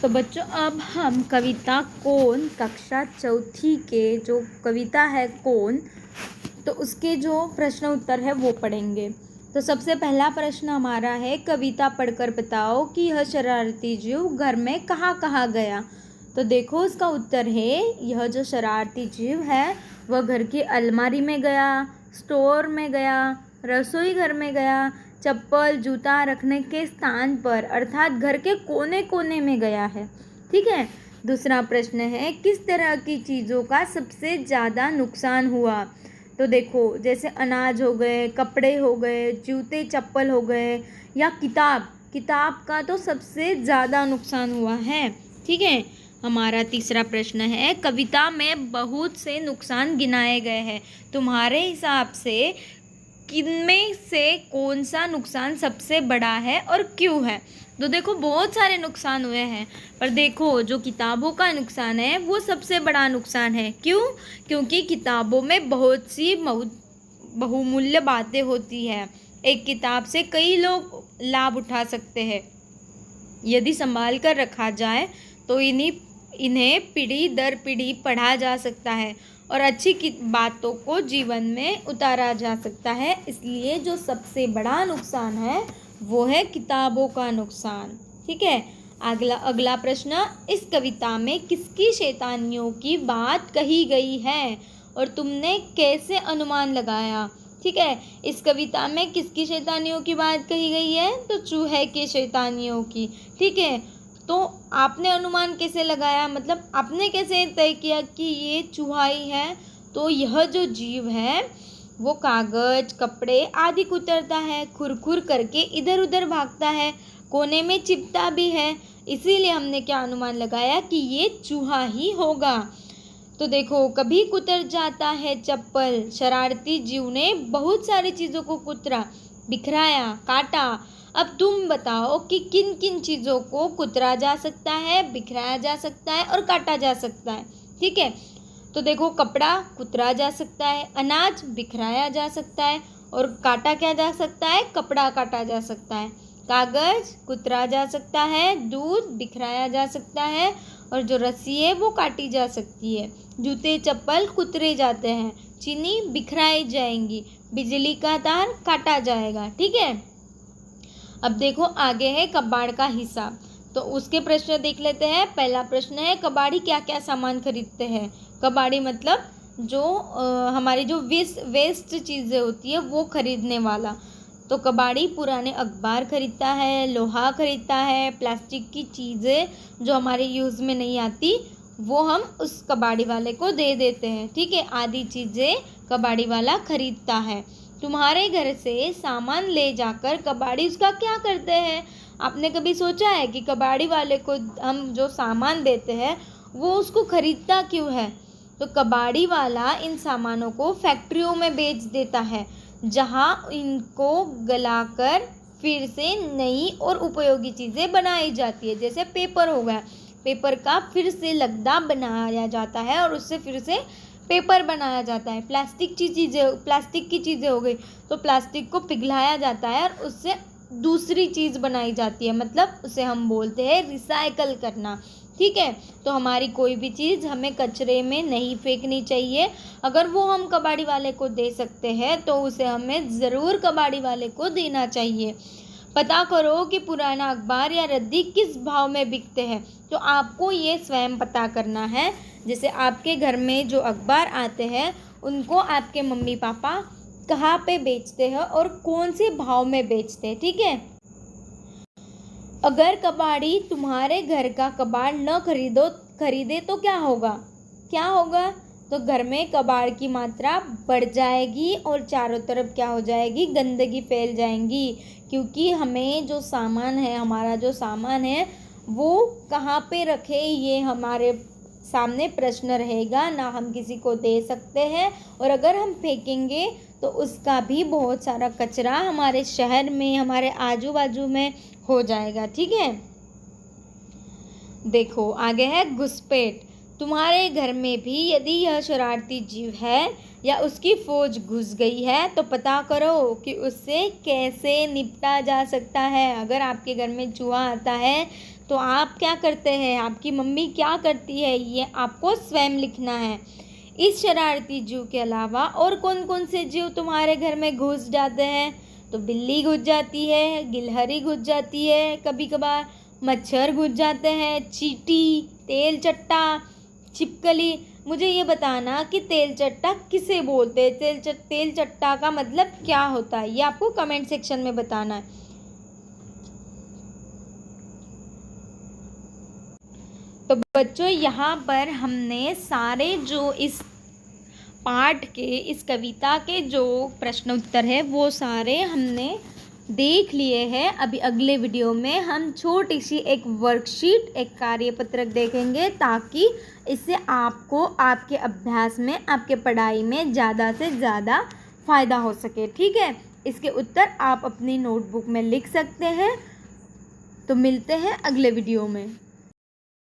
तो बच्चों अब हम कविता कौन कक्षा चौथी के जो कविता है कौन, तो उसके जो प्रश्न उत्तर है वो पढ़ेंगे। तो सबसे पहला प्रश्न हमारा है, कविता पढ़कर बताओ कि यह शरारती जीव घर में कहाँ कहाँ गया। तो देखो उसका उत्तर है, यह जो शरारती जीव है वह घर की अलमारी में गया, स्टोर में गया, रसोई घर में गया, चप्पल जूता रखने के स्थान पर अर्थात घर के कोने कोने में गया है। ठीक है। दूसरा प्रश्न है, किस तरह की चीज़ों का सबसे ज़्यादा नुकसान हुआ। तो देखो जैसे अनाज हो गए, कपड़े हो गए, जूते चप्पल हो गए, या किताब का तो सबसे ज़्यादा नुकसान हुआ है। ठीक है। हमारा तीसरा प्रश्न है, कविता में बहुत से नुकसान गिनाए गए हैं, तुम्हारे हिसाब से किनमें से कौन सा नुकसान सबसे बड़ा है और क्यों है। तो देखो बहुत सारे नुकसान हुए हैं, पर देखो जो किताबों का नुकसान है वो सबसे बड़ा नुकसान है। क्यों? क्योंकि किताबों में बहुत सी बहुमूल्य बातें होती है। एक किताब से कई लोग लाभ उठा सकते हैं। यदि संभाल कर रखा जाए तो इन्हें पीढ़ी दर पीढ़ी पढ़ा जा सकता है और अच्छी बातों को जीवन में उतारा जा सकता है। इसलिए जो सबसे बड़ा नुकसान है वो है किताबों का नुकसान। ठीक है। अगला प्रश्न, इस कविता में किसकी शैतानियों की बात कही गई है और तुमने कैसे अनुमान लगाया। ठीक है। इस कविता में किसकी शैतानियों की बात कही गई है, तो चूहे के शैतानियों की। ठीक है। तो आपने अनुमान कैसे लगाया, मतलब आपने कैसे तय किया कि ये चूहा ही है। तो यह जो जीव है वो कागज कपड़े आदि कुतरता है, खुरखुर करके इधर उधर भागता है, कोने में चिपता भी है। इसीलिए हमने क्या अनुमान लगाया कि ये चूहा ही होगा। तो देखो कभी कुतर जाता है चप्पल, शरारती जीव ने बहुत सारी चीज़ों को कुतरा, बिखराया, काटा। अब तुम बताओ कि किन किन चीज़ों को कुतरा जा सकता है, बिखराया जा सकता है और काटा जा सकता है। ठीक है। तो देखो कपड़ा कुतरा जा सकता है, अनाज बिखराया जा सकता है और काटा क्या जा सकता है, कपड़ा काटा जा सकता है। कागज कुतरा जा सकता है, दूध बिखराया जा सकता है और जो रस्सी है वो काटी जा सकती है। जूते चप्पल कुतरे जाते हैं, चीनी बिखराई जाएंगी, बिजली का तार काटा जाएगा। ठीक है। अब देखो आगे है कबाड़ का हिसाब। तो उसके प्रश्न देख लेते हैं। पहला प्रश्न है, कबाड़ी क्या क्या सामान खरीदते हैं। कबाड़ी मतलब जो हमारी जो वेस्ट चीज़ें होती है वो खरीदने वाला। तो कबाड़ी पुराने अखबार खरीदता है, लोहा खरीदता है, प्लास्टिक की चीज़ें जो हमारे यूज़ में नहीं आती वो हम उस कबाड़ी वाले को दे देते हैं। ठीक है। आदि चीज़ें कबाड़ी वाला खरीदता है। तुम्हारे घर से सामान ले जाकर कबाड़ी उसका क्या करते हैं। आपने कभी सोचा है कि कबाड़ी वाले को हम जो सामान देते हैं वो उसको खरीदता क्यों है। तो कबाड़ी वाला इन सामानों को फैक्ट्रियों में बेच देता है, जहां इनको गलाकर फिर से नई और उपयोगी चीज़ें बनाई जाती है। जैसे पेपर हो गया, पेपर का फिर से लगदा बनाया जाता है और उससे फिर से पेपर बनाया जाता है। प्लास्टिक की चीज़ें हो गई, तो प्लास्टिक को पिघलाया जाता है और उससे दूसरी चीज़ बनाई जाती है, मतलब उसे हम बोलते हैं रिसाइकल करना। ठीक है। तो हमारी कोई भी चीज़ हमें कचरे में नहीं फेंकनी चाहिए। अगर वो हम कबाड़ी वाले को दे सकते हैं तो उसे हमें ज़रूर कबाड़ी वाले को देना चाहिए। पता करो कि पुराना अखबार या रद्दी किस भाव में बिकते हैं। तो आपको ये स्वयं पता करना है। जैसे आपके घर में जो अखबार आते हैं उनको आपके मम्मी पापा कहाँ पे बेचते हैं और कौन से भाव में बेचते हैं। ठीक है। अगर कबाड़ी तुम्हारे घर का कबाड़ न खरीदे तो क्या होगा। तो घर में कबाड़ की मात्रा बढ़ जाएगी और चारों तरफ क्या हो जाएगी, गंदगी फैल जाएंगी। क्योंकि हमें जो सामान है, हमारा जो सामान है वो कहाँ पे रखे ये हमारे सामने प्रश्न रहेगा ना। हम किसी को दे सकते हैं और अगर हम फेंकेंगे तो उसका भी बहुत सारा कचरा हमारे शहर में, हमारे आजू बाजू में हो जाएगा। ठीक है। देखो आगे है घुसपैठ। तुम्हारे घर में भी यदि यह शरारती जीव है या उसकी फौज घुस गई है तो पता करो कि उससे कैसे निपटा जा सकता है। अगर आपके घर में चूहा आता है तो आप क्या करते हैं, आपकी मम्मी क्या करती है, ये आपको स्वयं लिखना है। इस शरारती जीव के अलावा और कौन कौन से जीव तुम्हारे घर में घुस जाते हैं? तो बिल्ली घुस जाती है, गिलहरी घुस जाती है, कभी कभार मच्छर घुस जाते हैं, चींटी, तेल चट्टा, छिपकली। मुझे ये बताना कि तेल चट्टा किसे बोलते हैं, तेल चट्टा का मतलब क्या होता है, ये आपको कमेंट सेक्शन में बताना है। तो बच्चों यहाँ पर हमने सारे जो इस पाठ के, इस कविता के जो प्रश्न उत्तर है वो सारे हमने देख लिए हैं। अभी अगले वीडियो में हम छोटी सी एक वर्कशीट, एक कार्यपत्रक देखेंगे ताकि इससे आपको आपके अभ्यास में, आपके पढ़ाई में ज़्यादा से ज़्यादा फ़ायदा हो सके। ठीक है, इसके उत्तर आप अपनी नोटबुक में लिख सकते हैं। तो मिलते हैं अगले वीडियो में।